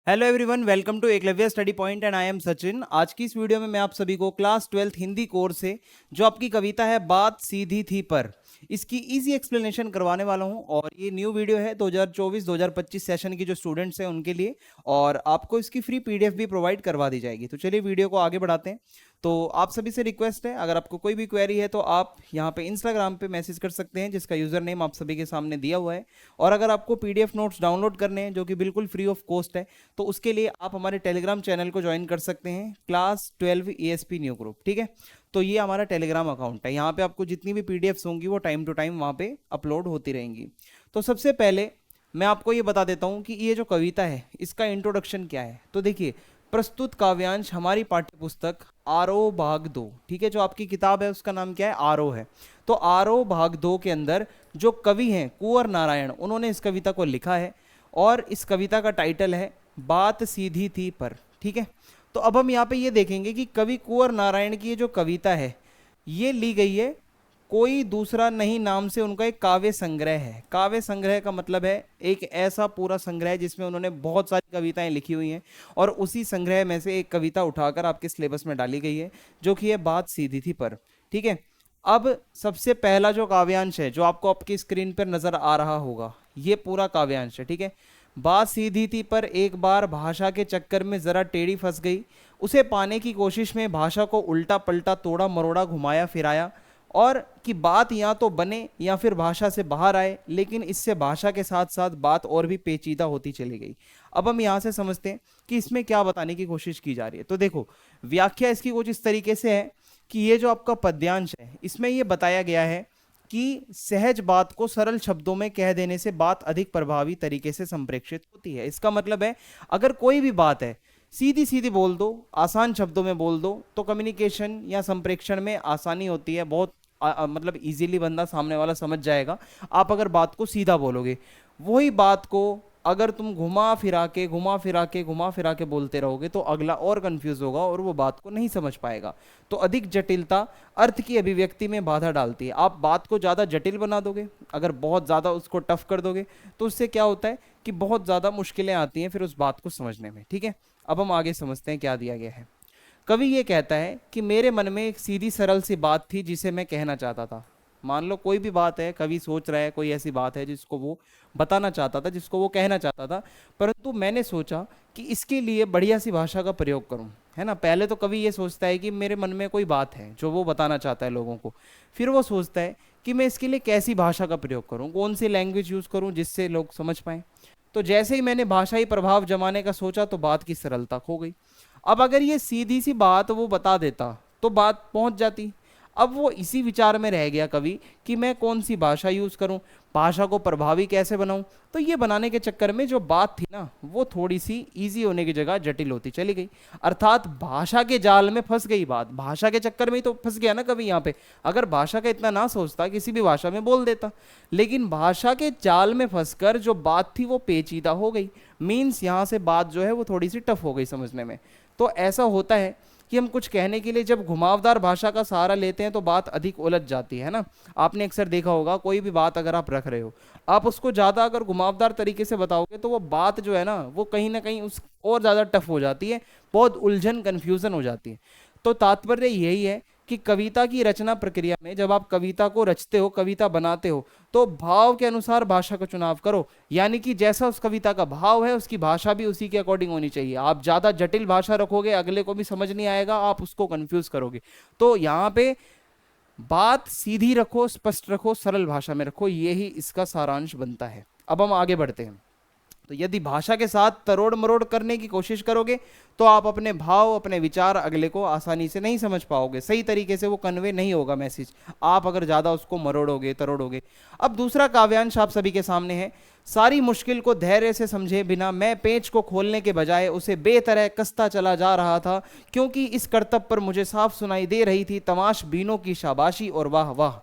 Hello everyone, welcome to Eklavya study point and I am Sachin. आज की इस वीडियो में मैं आप सभी को क्लास 12th हिंदी कोर्स से जो आपकी कविता है बात सीधी थी पर, इसकी इजी एक्सप्लेनेशन करवाने वाला हूं। और ये न्यू वीडियो है 2024-2025 सेशन की जो स्टूडेंट्स हैं उनके लिए, और आपको इसकी फ्री पीडीएफ भी प्रोवाइड करवा दी जाएगी। तो चलिए वीडियो को आगे बढ़ाते हैं। तो आप सभी से रिक्वेस्ट है, अगर आपको कोई भी क्वेरी है तो आप यहाँ पे इंस्टाग्राम पे मैसेज कर सकते हैं, जिसका यूजर नेम आप सभी के सामने दिया हुआ है। और अगर आपको पीडीएफ नोट्स डाउनलोड करने हैं जो कि बिल्कुल फ्री ऑफ कॉस्ट है, तो उसके लिए आप हमारे टेलीग्राम चैनल को ज्वाइन कर सकते हैं, क्लास 12 ESP न्यू ग्रुप। ठीक है, तो ये हमारा टेलीग्राम अकाउंट है। यहाँ पे आपको जितनी भी पीडीएफ्स होंगी वो टाइम टू टाइम वहाँ पे अपलोड होती रहेंगी। तो सबसे पहले मैं आपको ये बता देता हूँ कि ये जो कविता है इसका इंट्रोडक्शन क्या है। तो देखिए, प्रस्तुत काव्यांश हमारी पाठ्य पुस्तक आरोह भाग 2, ठीक है, जो आपकी किताब है उसका नाम क्या है, आरोह है। तो आरोह भाग 2 के अंदर जो कवि हैं कुंवर नारायण, उन्होंने इस कविता को लिखा है और इस कविता का टाइटल है बात सीधी थी पर। ठीक है, तो अब हम यहाँ पे ये देखेंगे कि कवि कुंवर नारायण की ये जो कविता है ये ली गई है कोई दूसरा नहीं नाम से, उनका एक काव्य संग्रह है। काव्य संग्रह का मतलब है एक ऐसा पूरा संग्रह जिसमें उन्होंने बहुत सारी कविताएं लिखी हुई हैं, और उसी संग्रह में से एक कविता उठाकर आपके सिलेबस में डाली गई है जो कि है बात सीधी थी पर। ठीक है, अब सबसे पहला जो काव्यांश है जो आपको आपकी स्क्रीन पर नजर आ रहा होगा, ये पूरा काव्यांश है। ठीक है, बात सीधी थी पर एक बार भाषा के चक्कर में जरा टेढ़ी फंस गई, उसे पाने की कोशिश में भाषा को उल्टा पलटा तोड़ा मरोड़ा घुमाया फिराया, और कि बात या तो बने या फिर भाषा से बाहर आए, लेकिन इससे भाषा के साथ साथ बात और भी पेचीदा होती चली गई। अब हम यहाँ से समझते हैं कि इसमें क्या बताने की कोशिश की जा रही है। तो देखो, व्याख्या इसकी कुछ इस तरीके से है कि ये जो आपका पद्यांश है इसमें ये बताया गया है कि सहज बात को सरल शब्दों में कह देने से बात अधिक प्रभावी तरीके से संप्रेषित होती है। इसका मतलब है अगर कोई भी बात है सीधी सीधी बोल दो, आसान शब्दों में बोल दो, तो कम्युनिकेशन या संप्रेषण में आसानी होती है। बहुत मतलब इजीली बंदा सामने वाला समझ जाएगा। आप अगर बात को सीधा बोलोगे, वही बात को अगर तुम घुमा फिरा के घुमा फिरा के घुमा फिरा के बोलते रहोगे तो अगला और कंफ्यूज होगा और वो बात को नहीं समझ पाएगा। तो अधिक जटिलता अर्थ की अभिव्यक्ति में बाधा डालती है। आप बात को ज़्यादा जटिल बना दोगे, अगर बहुत ज़्यादा उसको टफ कर दोगे, तो उससे क्या होता है कि बहुत ज़्यादा मुश्किलें आती हैं फिर उस बात को समझने में। ठीक है, अब हम आगे समझते हैं क्या दिया गया है। कवि ये कहता है कि मेरे मन में एक सीधी सरल सी बात थी जिसे मैं कहना चाहता था। मान लो कोई भी बात है, कवि सोच रहा है कोई ऐसी बात है जिसको वो बताना चाहता था, जिसको वो कहना चाहता था, परंतु मैंने सोचा कि इसके लिए बढ़िया सी भाषा का प्रयोग करूं। है ना, पहले तो कवि ये सोचता है कि मेरे मन में कोई बात है जो वो बताना चाहता है लोगों को, फिर वो सोचता है कि मैं इसके लिए कैसी भाषा का प्रयोग करूं, कौन सी लैंग्वेज यूज करूं जिससे लोग समझ पाए। तो जैसे ही मैंने भाषाई प्रभाव जमाने का सोचा तो बात की सरलता खो गई। अब अगर ये सीधी सी बात वो बता देता तो बात पहुंच जाती। अब वो इसी विचार में रह गया कवि कि मैं कौन सी भाषा यूज करूं, भाषा को प्रभावी कैसे बनाऊं। तो ये बनाने के चक्कर में जो बात थी ना वो थोड़ी सी इजी होने की जगह जटिल होती चली गई, अर्थात भाषा के जाल में फंस गई बात। भाषा के चक्कर में ही तो फंस गया ना कवि यहाँ पे। अगर भाषा का इतना ना सोचता किसी भी भाषा में बोल देता, लेकिन भाषा के जाल में फंसकर जो बात थी वो पेचीदा हो गई। मीन्स यहाँ से बात जो है वो थोड़ी सी टफ हो गई समझने में। तो ऐसा होता है कि हम कुछ कहने के लिए जब घुमावदार भाषा का सहारा लेते हैं तो बात अधिक उलझ जाती है ना। आपने अक्सर देखा होगा, कोई भी बात अगर आप रख रहे हो, आप उसको ज़्यादा अगर घुमावदार तरीके से बताओगे तो वो बात जो है ना कहीं उस और ज़्यादा टफ हो जाती है, बहुत उलझन कन्फ्यूज़न हो जाती है। तो तात्पर्य यही है कि कविता की रचना प्रक्रिया में जब आप कविता को रचते हो, कविता बनाते हो, तो भाव के अनुसार भाषा का चुनाव करो। यानी कि जैसा उस कविता का भाव है उसकी भाषा भी उसी के अकॉर्डिंग होनी चाहिए। आप ज़्यादा जटिल भाषा रखोगे अगले को भी समझ नहीं आएगा, आप उसको कंफ्यूज करोगे। तो यहाँ पे बात सीधी रखो, स्पष्ट रखो, सरल भाषा में रखो, यही इसका सारांश बनता है। अब हम आगे बढ़ते हैं। तो यदि भाषा के साथ तरोड़ मरोड़ करने की कोशिश करोगे तो आप अपने भाव, अपने विचार अगले को आसानी से नहीं समझ पाओगे, सही तरीके से वो कन्वे नहीं होगा मैसेज, आप अगर ज़्यादा उसको मरोड़ोगे तरोड़ोगे। अब दूसरा काव्यांश आप सभी के सामने है। सारी मुश्किल को धैर्य से समझे बिना मैं पेंच को खोलने के बजाय उसे बेतरह कसता चला जा रहा था, क्योंकि इस करतब पर मुझे साफ सुनाई दे रही थी तमाश बीनों की शाबाशी और वाह वाह।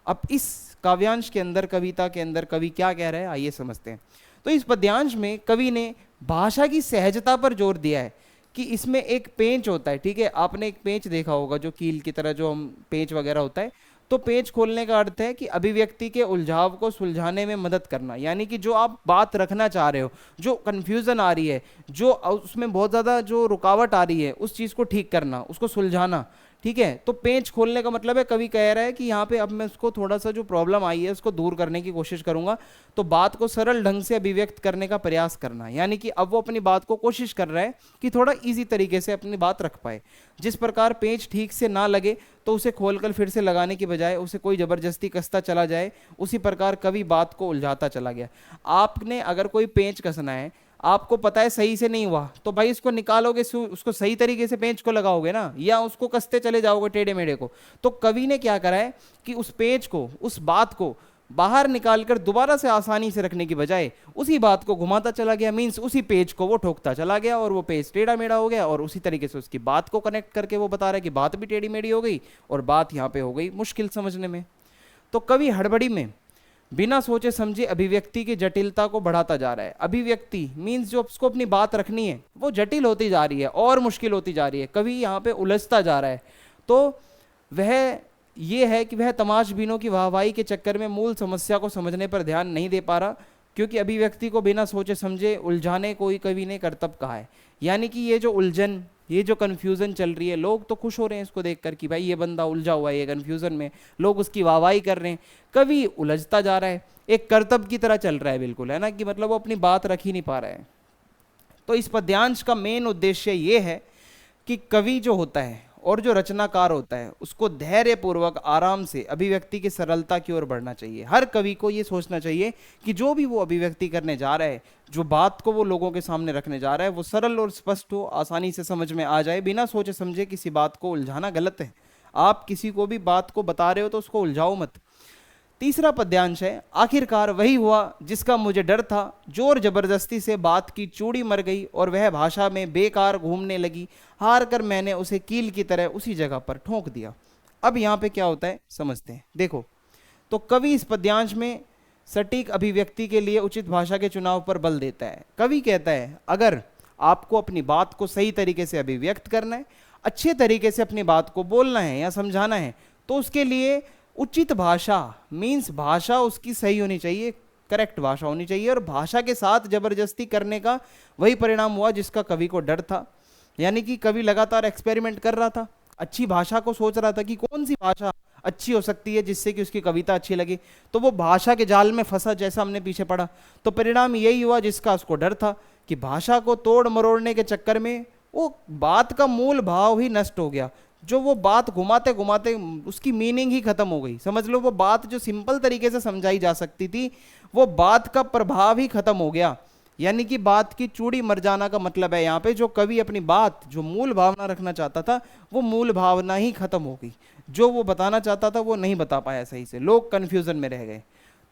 अब इस काव्यांश के अंदर, कविता के अंदर कवि क्या कह रहे हैं आइए समझते हैं। तो इस पद्यांश में कवि ने भाषा की सहजता पर जोर दिया है कि इसमें एक पेंच होता है। ठीक है, आपने एक पेंच देखा होगा जो कील की तरह जो हम पेंच वगैरह होता है, तो पेज खोलने का अर्थ है कि अभिव्यक्ति के उलझाव को सुलझाने में मदद करना, यानी कि जो आप बात रखना चाह रहे हो, जो कंफ्यूजन आ रही है, जो उसमें बहुत ज्यादा जो रुकावट आ रही है, उस चीज को ठीक करना, उसको सुलझाना। ठीक है, तो पेज खोलने का मतलब है, कवि कह रहा है कि यहाँ पे अब मैं उसको थोड़ा सा जो प्रॉब्लम आई है उसको दूर करने की कोशिश करूंगा, तो बात को सरल ढंग से अभिव्यक्त करने का प्रयास करना, यानी कि अब वो अपनी बात को कोशिश कर रहा है कि थोड़ा इजी तरीके से अपनी बात रख पाए। जिस प्रकार पेज ठीक से ना लगे तो उसे खोलकर फिर से लगाने की बजाय उसे कोई जबरदस्ती कसता चला जाए, उसी प्रकार कवि बात को उलझाता चला गया। आपने अगर कोई पेंच कसना है, आपको पता है सही से नहीं हुआ, तो भाई इसको निकालोगे, उसको सही तरीके से पेंच को लगाओगे ना, या उसको कसते चले जाओगे टेढ़े मेढ़े को। तो कवि ने क्या करा है कि उस पेंच को, उस बात को बाहर निकालकर दोबारा से आसानी से रखने की बजाय उसी बात को घुमाता चला गया, मीन्स उसी पेज को वो ठोकता चला गया और वो पेज टेढ़ा मेढ़ा हो गया, और उसी तरीके से उसकी बात को कनेक्ट करके वो बता रहा है कि बात भी टेढ़ी मेढ़ी हो गई और बात यहाँ पे हो गई मुश्किल समझने में। तो कवि हड़बड़ी में बिना सोचे समझे अभिव्यक्ति की जटिलता को बढ़ाता जा रहा है। अभिव्यक्ति मीन्स जो उसको अपनी बात रखनी है वो जटिल होती जा रही है और मुश्किल होती जा रही है, कवि यहाँ पे उलझता जा रहा है। तो वह ये है कि वह तमाशबीनों की वाहवाही के चक्कर में मूल समस्या को समझने पर ध्यान नहीं दे पा रहा, क्योंकि अभिव्यक्ति को बिना सोचे समझे उलझाने को ही कवि ने कर्तव्य कहा है। यानी कि ये जो उलझन, ये जो कन्फ्यूजन चल रही है, लोग तो खुश हो रहे हैं इसको देखकर कि भाई ये बंदा उलझा हुआ है, ये कन्फ्यूजन में, लोग उसकी वाहवाही कर रहे हैं, कवि उलझता जा रहा है, एक कर्तव्य की तरह चल रहा है बिल्कुल, है ना, कि मतलब वो अपनी बात रख ही नहीं पा रहा है। तो इस पद्यांश का मेन उद्देश्य ये है कि कवि जो होता है और जो रचनाकार होता है उसको धैर्य पूर्वक आराम से अभिव्यक्ति की सरलता की ओर बढ़ना चाहिए। हर कवि को ये सोचना चाहिए कि जो भी वो अभिव्यक्ति करने जा रहा है, जो बात को वो लोगों के सामने रखने जा रहा है, वो सरल और स्पष्ट हो, आसानी से समझ में आ जाए। बिना सोचे समझे किसी बात को उलझाना गलत है। आप किसी को भी बात को बता रहे हो तो उसको उलझाओ मत। तीसरा पद्यांश है, आखिरकार वही हुआ जिसका मुझे डर था, जोर जबरदस्ती से बात की चूड़ी मर गई और वह भाषा में बेकार घूमने लगी, हार कर मैंने उसे कील की तरह उसी जगह पर ठोक दिया। अब यहाँ पे क्या होता है समझते हैं। देखो, तो कवि इस पद्यांश में सटीक अभिव्यक्ति के लिए उचित भाषा के चुनाव पर बल देता है। कवि कहता है अगर आपको अपनी बात को सही तरीके से अभिव्यक्त करना है, अच्छे तरीके से अपनी बात को बोलना है या समझाना है, तो उसके लिए उचित भाषा मीन्स भाषा उसकी सही होनी चाहिए, करेक्ट भाषा होनी चाहिए, और भाषा के साथ जबरदस्ती करने का वही परिणाम हुआ जिसका कवि को डर था। यानी कि कवि लगातार एक्सपेरिमेंट कर रहा था, अच्छी भाषा को सोच रहा था कि कौन सी भाषा अच्छी हो सकती है जिससे कि उसकी कविता अच्छी लगे, तो वो भाषा के जाल में फंसा, जैसा हमने पीछे पढ़ा। तो परिणाम यही हुआ जिसका उसको डर था कि भाषा को तोड़ मरोड़ने के चक्कर में वो बात का मूल भाव ही नष्ट हो गया। जो वो बात घुमाते घुमाते उसकी मीनिंग ही खत्म हो गई। समझ लो, वो बात जो सिंपल तरीके से समझाई जा सकती थी, वो बात का प्रभाव ही खत्म हो गया। यानी कि बात की चूड़ी मर जाना का मतलब है यहाँ पे जो कवि अपनी बात, जो मूल भावना रखना चाहता था, वो मूल भावना ही खत्म हो गई। जो वो बताना चाहता था वो नहीं बता पाया सही से, लोग कंफ्यूजन में रह गए।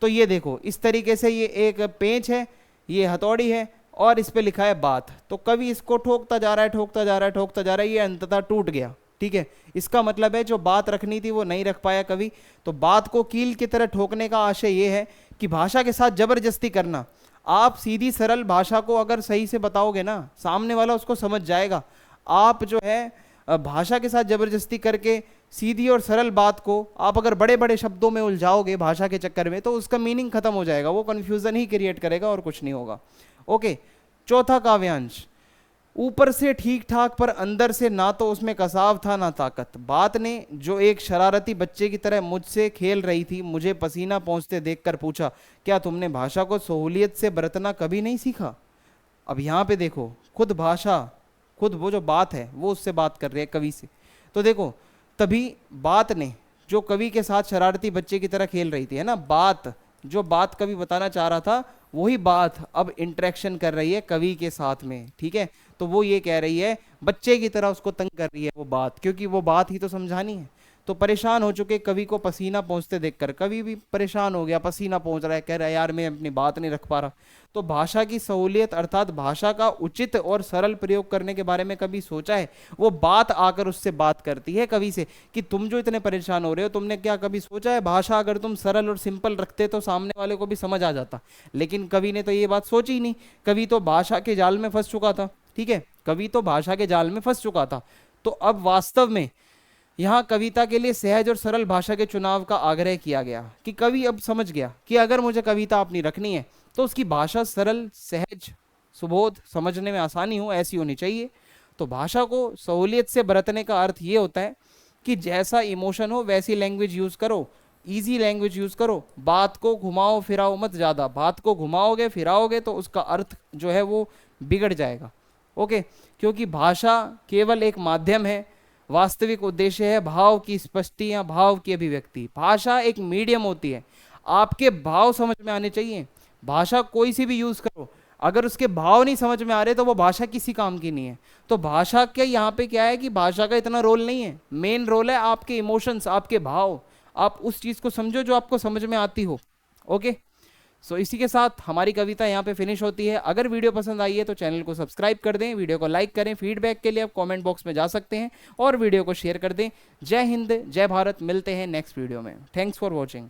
तो ये देखो, इस तरीके से ये एक पेंच है, ये हथौड़ी है और इस पे लिखा है बात। तो कवि इसको ठोकता जा रहा है, ठोकता जा रहा है, ठोकता जा रहा है, ये अंततः टूट गया। ठीक है, इसका मतलब है जो बात रखनी थी वो नहीं रख पाया कवि। तो बात को कील की तरह ठोकने का आशय ये है कि भाषा के साथ जबरदस्ती करना। आप सीधी सरल भाषा को अगर सही से बताओगे ना, सामने वाला उसको समझ जाएगा। आप जो है भाषा के साथ जबरदस्ती करके सीधी और सरल बात को आप अगर बड़े बड़े शब्दों में उलझाओगे भाषा के चक्कर में, तो उसका मीनिंग खत्म हो जाएगा, वो कंफ्यूजन ही क्रिएट करेगा और कुछ नहीं होगा। ओके, चौथा काव्यांश, ऊपर से ठीक ठाक पर अंदर से ना तो उसमें कसाव था ना ताकत। बात ने जो एक शरारती बच्चे की तरह मुझसे खेल रही थी, मुझे पसीना पहुंचते देखकर पूछा, क्या तुमने भाषा को सहूलियत से बरतना कभी नहीं सीखा। अब यहाँ पे देखो, खुद भाषा, खुद वो जो बात है वो उससे बात कर रही है कवि से। तो देखो, तभी बात ने जो कवि के साथ शरारती बच्चे की तरह खेल रही थी, है ना, बात, जो बात कवि बताना चाह रहा था वही बात अब इंटरेक्शन कर रही है कवि के साथ में। ठीक है, तो वो ये कह रही है, बच्चे की तरह उसको तंग कर रही है वो बात, क्योंकि वो बात ही तो समझानी है। तो परेशान हो चुके कवि को पसीना पहुंचते देखकर कवि भी परेशान हो गया, पसीना पहुंच रहा है, कह रहा है यार मैं अपनी बात नहीं रख पा रहा। तो भाषा की सहूलियत अर्थात भाषा का उचित और सरल प्रयोग करने के बारे में कभी सोचा है? वो बात आकर उससे बात करती है कवि से कि तुम जो इतने परेशान हो रहे हो, तुमने क्या कभी सोचा है भाषा अगर तुम सरल और सिंपल रखते तो सामने वाले को भी समझ आ जाता। लेकिन कवि ने तो ये बात सोची ही नहीं, कवि तो भाषा के जाल में फंस चुका था। ठीक है, कवि तो भाषा के जाल में फंस चुका था। तो अब वास्तव में यहाँ कविता के लिए सहज और सरल भाषा के चुनाव का आग्रह किया गया कि कवि अब समझ गया कि अगर मुझे कविता अपनी रखनी है तो उसकी भाषा सरल, सहज, सुबोध, समझने में आसानी हो, ऐसी होनी चाहिए। तो भाषा को सहूलियत से बरतने का अर्थ ये होता है कि जैसा इमोशन हो वैसी लैंग्वेज यूज करो, इजी लैंग्वेज यूज करो, बात को घुमाओ फिराओ मत। ज़्यादा बात को घुमाओगे फिराओगे तो उसका अर्थ जो है वो बिगड़ जाएगा। ओके, क्योंकि भाषा केवल एक माध्यम है, वास्तविक उद्देश्य है भाव की स्पष्टि या भाव की अभिव्यक्ति। भाषा एक मीडियम होती है, आपके भाव समझ में आने चाहिए। भाषा कोई सी भी यूज करो, अगर उसके भाव नहीं समझ में आ रहे तो वो भाषा किसी काम की नहीं है। तो भाषा के यहाँ पे क्या है कि भाषा का इतना रोल नहीं है, मेन रोल है आपके इमोशंस, आपके भाव। आप उस चीज को समझो जो आपको समझ में आती हो। ओके, सो इसी के साथ हमारी कविता यहाँ पे फिनिश होती है। अगर वीडियो पसंद आई है तो चैनल को सब्सक्राइब कर दें, वीडियो को लाइक करें। फीडबैक के लिए आप कमेंट बॉक्स में जा सकते हैं और वीडियो को शेयर कर दें। जय हिंद, जय भारत। मिलते हैं नेक्स्ट वीडियो में। Thanks for watching.